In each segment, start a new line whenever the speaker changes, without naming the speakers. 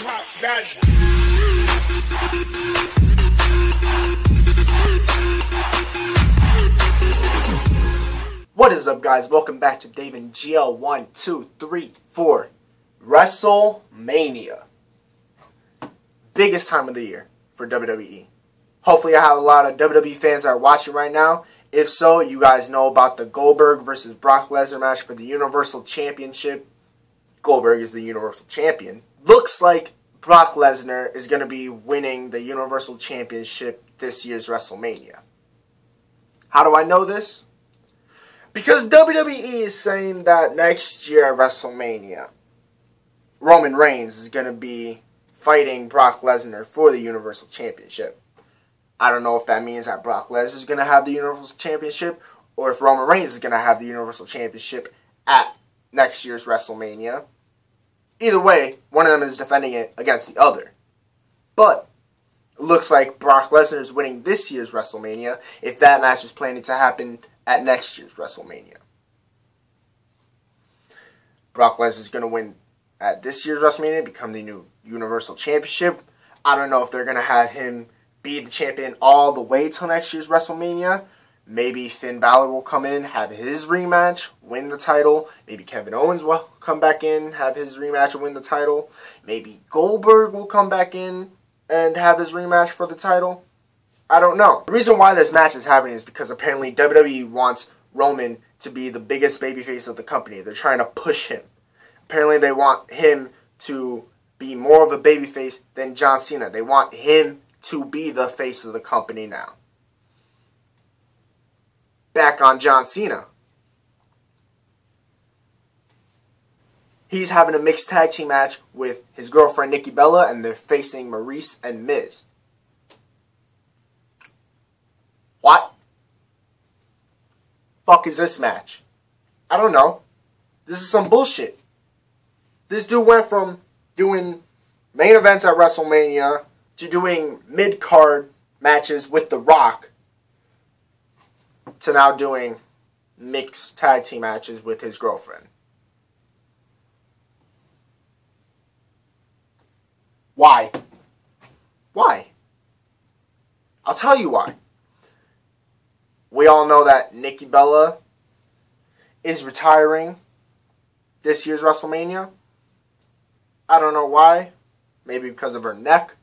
What is up, guys? Welcome back to Dave and GL 1, 2, 3, 4. Wrestlemania. Biggest time of the year for WWE. Hopefully I have a lot of WWE fans that are watching right now. If so, you guys know about the Goldberg versus Brock Lesnar match for the Universal Championship. Goldberg is the Universal Champion. Looks like Brock Lesnar is going to be winning the Universal Championship this year's WrestleMania. How do I know this? Because WWE is saying that next year at WrestleMania, Roman Reigns is going to be fighting Brock Lesnar for the Universal Championship. I don't know if that means that Brock Lesnar is going to have the Universal Championship or if Roman Reigns is going to have the Universal Championship at next year's WrestleMania. Either way, one of them is defending it against the other. But it looks like Brock Lesnar is winning this year's WrestleMania if that match is planning to happen at next year's WrestleMania. Brock Lesnar is going to win at this year's WrestleMania, become the new Universal Championship. I don't know if they're going to have him be the champion all the way till next year's WrestleMania. Maybe Finn Balor will come in, have his rematch, win the title. Maybe Kevin Owens will come back in, have his rematch and win the title. Maybe Goldberg will come back in and have his rematch for the title. I don't know. The reason why this match is happening is because apparently WWE wants Roman to be the biggest babyface of the company. They're trying to push him. Apparently they want him to be more of a babyface than John Cena. They want him to be the face of the company now. Back on John Cena. He's having a mixed tag team match with his girlfriend Nikki Bella, and they're facing Maurice and Miz. What? Fuck is this match? I don't know. This is some bullshit. This dude went from doing main events at WrestleMania to doing mid-card matches with The Rock to now doing mixed tag team matches with his girlfriend. Why? Why? I'll tell you why. We all know that Nikki Bella is retiring this year's WrestleMania. I don't know why. Maybe because of her neck.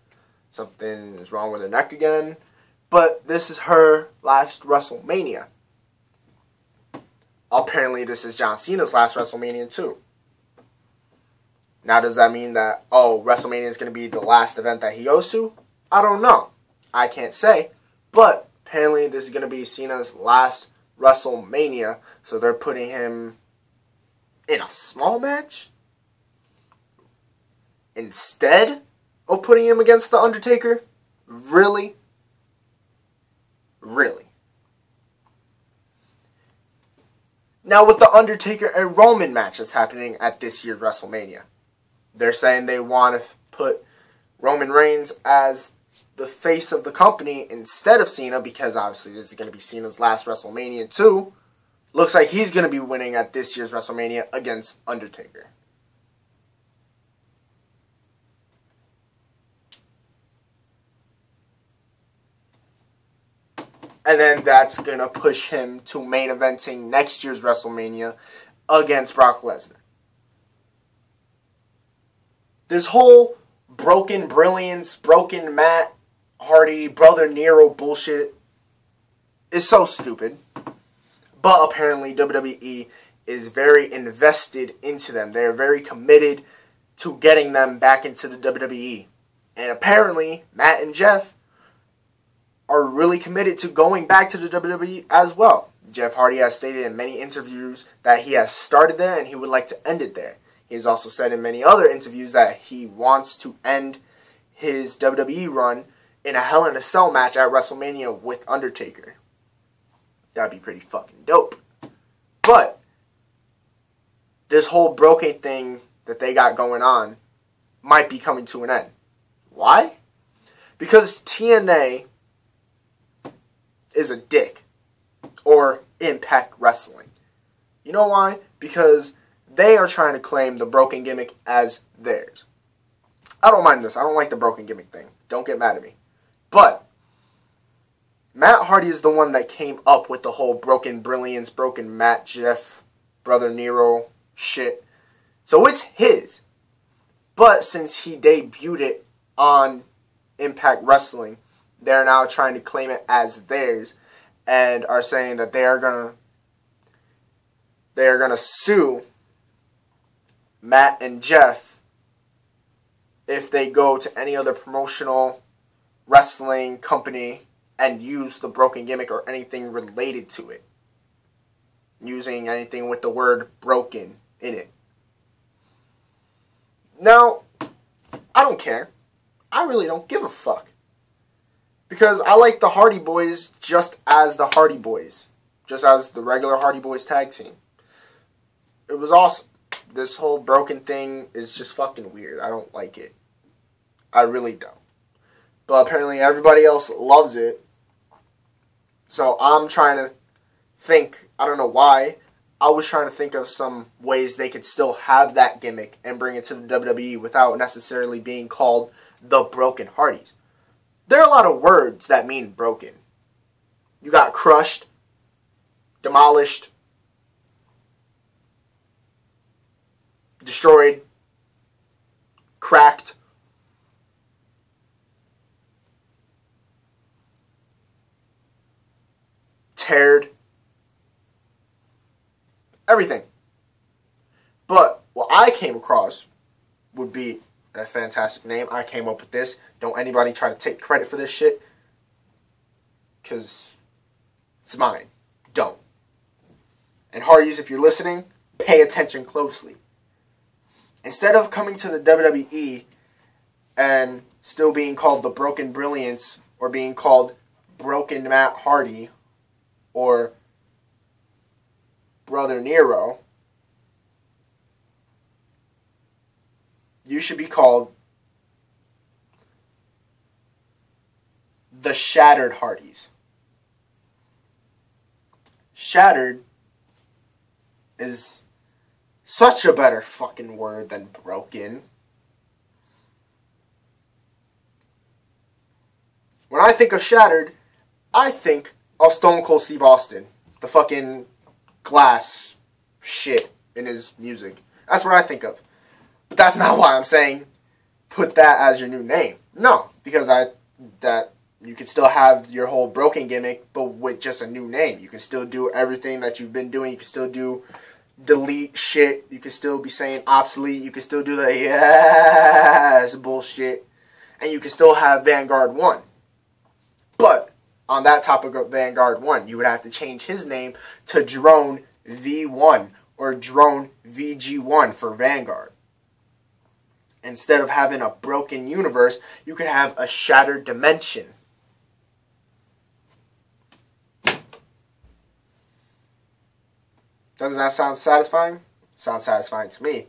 Something is wrong with her neck again. But this is her last WrestleMania. Apparently this is John Cena's last WrestleMania too. Now does that mean that, WrestleMania is going to be the last event that he goes to? I don't know. I can't say. But apparently this is going to be Cena's last WrestleMania. So they're putting him in a small match instead of putting him against The Undertaker? Really? Really? Now with The Undertaker and Roman match that's happening at this year's WrestleMania, they're saying they want to put Roman Reigns as the face of the company instead of Cena, because obviously this is going to be Cena's last WrestleMania too. Looks like he's going to be winning at this year's WrestleMania against Undertaker. And then that's going to push him to main eventing next year's WrestleMania against Brock Lesnar. This whole broken brilliance, broken Matt Hardy, brother Nero bullshit is so stupid. But apparently WWE is very invested into them. They're very committed to getting them back into the WWE. And apparently Matt and Jeff are really committed to going back to the WWE as well. Jeff Hardy has stated in many interviews that he has started there and he would like to end it there. He has also said in many other interviews that he wants to end his WWE run in a Hell in a Cell match at WrestleMania with Undertaker. That'd be pretty fucking dope. But this whole broken thing that they got going on might be coming to an end. Why? Because TNA is a dick. Or Impact Wrestling. You know why? Because they are trying to claim the broken gimmick as theirs. I don't mind this. I don't like the broken gimmick thing. Don't get mad at me. But Matt Hardy is the one that came up with the whole broken brilliance, broken Matt, Jeff, Brother Nero shit. So it's his. But since he debuted it on Impact Wrestling, they're now trying to claim it as theirs and are saying that they are gonna sue Matt and Jeff if they go to any other promotional wrestling company and use the broken gimmick or anything related to it. Using anything with the word broken in it. Now, I don't care. I really don't give a fuck. Because I like the Hardy Boys just as the Hardy Boys. Just as the regular Hardy Boys tag team. It was awesome. This whole broken thing is just fucking weird. I don't like it. I really don't. But apparently everybody else loves it. So I'm trying to think, I don't know why, I was trying to think of some ways they could still have that gimmick and bring it to the WWE without necessarily being called the Broken Hardys. There are a lot of words that mean broken. You got crushed, demolished, destroyed, cracked, teared, everything. But what I came across would be a fantastic name. I came up with this. Don't anybody try to take credit for this shit, because it's mine. Don't. And Hardys, if you're listening, pay attention closely. Instead of coming to the WWE and still being called the Broken Brilliance or being called Broken Matt Hardy or Brother Nero, you should be called the Shattered Hardys. Shattered is such a better fucking word than broken. When I think of Shattered, I think of Stone Cold Steve Austin. The fucking glass shit in his music. That's what I think of. But that's not why I'm saying put that as your new name. No, because you could still have your whole broken gimmick, but with just a new name. You can still do everything that you've been doing. You can still do delete shit. You can still be saying obsolete. You can still do the yes bullshit. And you can still have Vanguard 1. But on that topic of Vanguard 1, you would have to change his name to Drone V1 or Drone VG1 for Vanguard. Instead of having a broken universe, you could have a shattered dimension. Doesn't that sound satisfying? Sounds satisfying to me.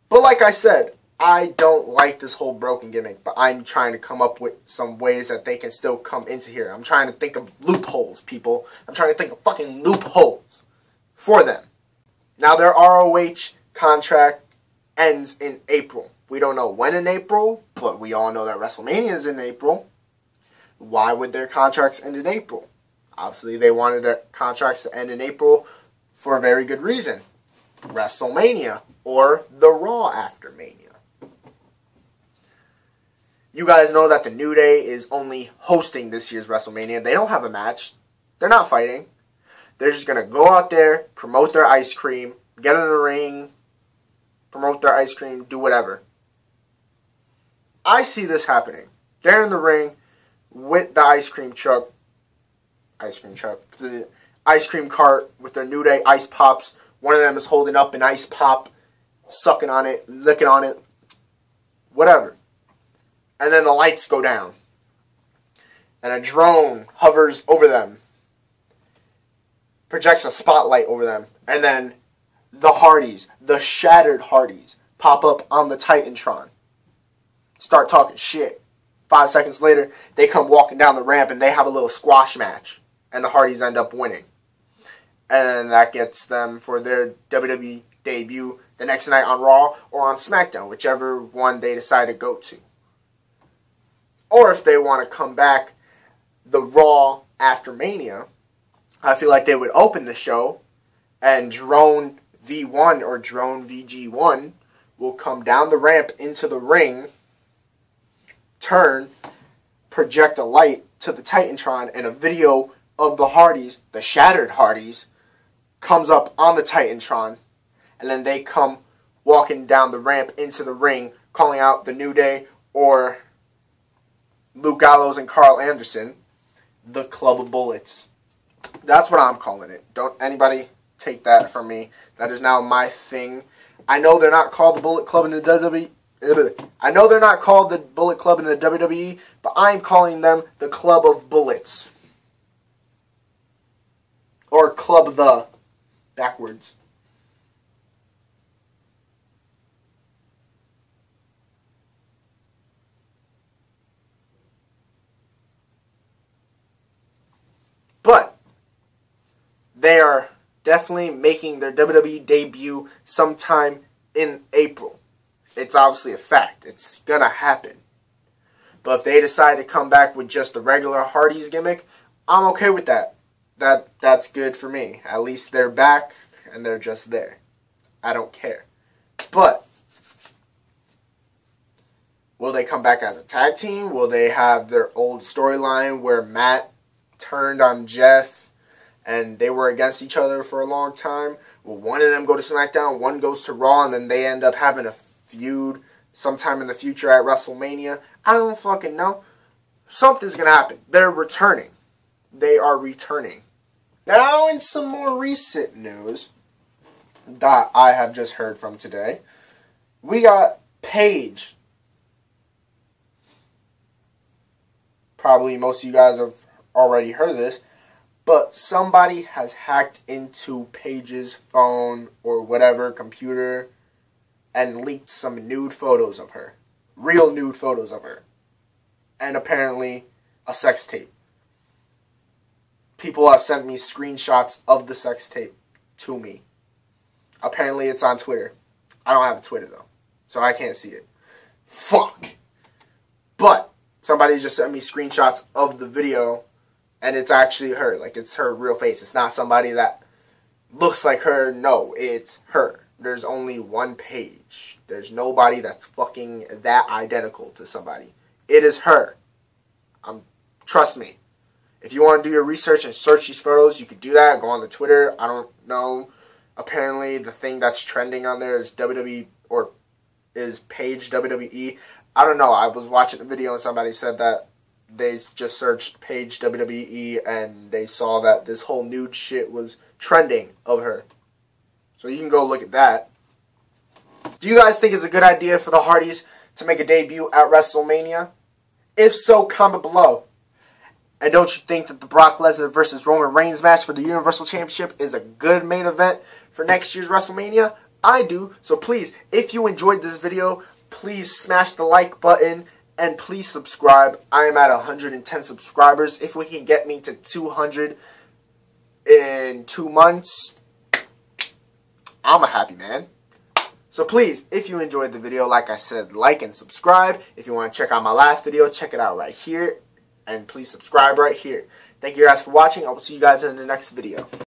But like I said, I don't like this whole broken gimmick, but I'm trying to come up with some ways that they can still come into here. I'm trying to think of loopholes, people. I'm trying to think of fucking loopholes for them. Now, their ROH contract ends in April. We don't know when in April, but we all know that WrestleMania is in April. Why would their contracts end in April? Obviously, they wanted their contracts to end in April for a very good reason. WrestleMania, or the Raw after Mania. You guys know that the New Day is only hosting this year's WrestleMania. They don't have a match. They're not fighting. They're just going to go out there, promote their ice cream, get in the ring, promote their ice cream, do whatever. I see this happening. They're in the ring with the ice cream truck, the ice cream cart with their New Day ice pops. One of them is holding up an ice pop, sucking on it, licking on it, whatever. And then the lights go down. And a drone hovers over them, projects a spotlight over them. And then the Hardys, the Shattered Hardys, pop up on the Titantron. Start talking shit. 5 seconds later, they come walking down the ramp and they have a little squash match. And the Hardys end up winning. And that gets them, for their WWE debut, the next night on Raw or on SmackDown, whichever one they decide to go to. Or if they want to come back the Raw after Mania, I feel like they would open the show and Drone V1 or Drone VG1 will come down the ramp into the ring, turn, project a light to the Titantron, and a video of the Hardys, the Shattered Hardys, comes up on the Titantron, and then they come walking down the ramp into the ring, calling out the New Day or Luke Gallows and Carl Anderson, the Club of Bullets. That's what I'm calling it. Don't anybody take that from me. That is now my thing. I know they're not called the Bullet Club in the WWE. I know they're not called the Bullet Club in the WWE, but I'm calling them the Club of Bullets. Or Club of the backwards. But they are definitely making their WWE debut sometime in April. It's obviously a fact. It's gonna happen. But if they decide to come back with just the regular Hardys gimmick, I'm okay with that. That's good for me. At least they're back and they're just there. I don't care. But will they come back as a tag team? Will they have their old storyline where Matt turned on Jeff and they were against each other for a long time? Will one of them go to SmackDown, one goes to Raw, and then they end up having a feud sometime in the future at WrestleMania? I don't fucking know. Something's going to happen. They're returning. They are returning. Now, in some more recent news that I have just heard from today, we got Paige. Probably most of you guys have already heard of this, but somebody has hacked into Paige's phone or whatever, computer, and leaked some nude photos of her. Real nude photos of her. And apparently a sex tape. People have sent me screenshots of the sex tape to me. Apparently it's on Twitter. I don't have a Twitter though, so I can't see it. Fuck. But somebody just sent me screenshots of the video, and it's actually her. Like, it's her real face. It's not somebody that looks like her. No, it's her. There's only one Paige. There's nobody that's fucking that identical to somebody. It is her. Trust me. If you want to do your research and search these photos, you could do that. Go on the Twitter. I don't know. Apparently, the thing that's trending on there is WWE or is Paige WWE. I don't know. I was watching a video and somebody said that they just searched Paige WWE and they saw that this whole nude shit was trending of her. So you can go look at that. Do you guys think it's a good idea for the Hardys to make a debut at WrestleMania? If so, comment below. And don't you think that the Brock Lesnar versus Roman Reigns match for the Universal Championship is a good main event for next year's WrestleMania? I do. So please, if you enjoyed this video, please smash the like button and please subscribe. I am at 110 subscribers. If we can get me to 200 in 2 months, I'm a happy man. So please, if you enjoyed the video, like I said, like and subscribe. If you want to check out my last video, check it out right here. And please subscribe right here. Thank you guys for watching. I will see you guys in the next video.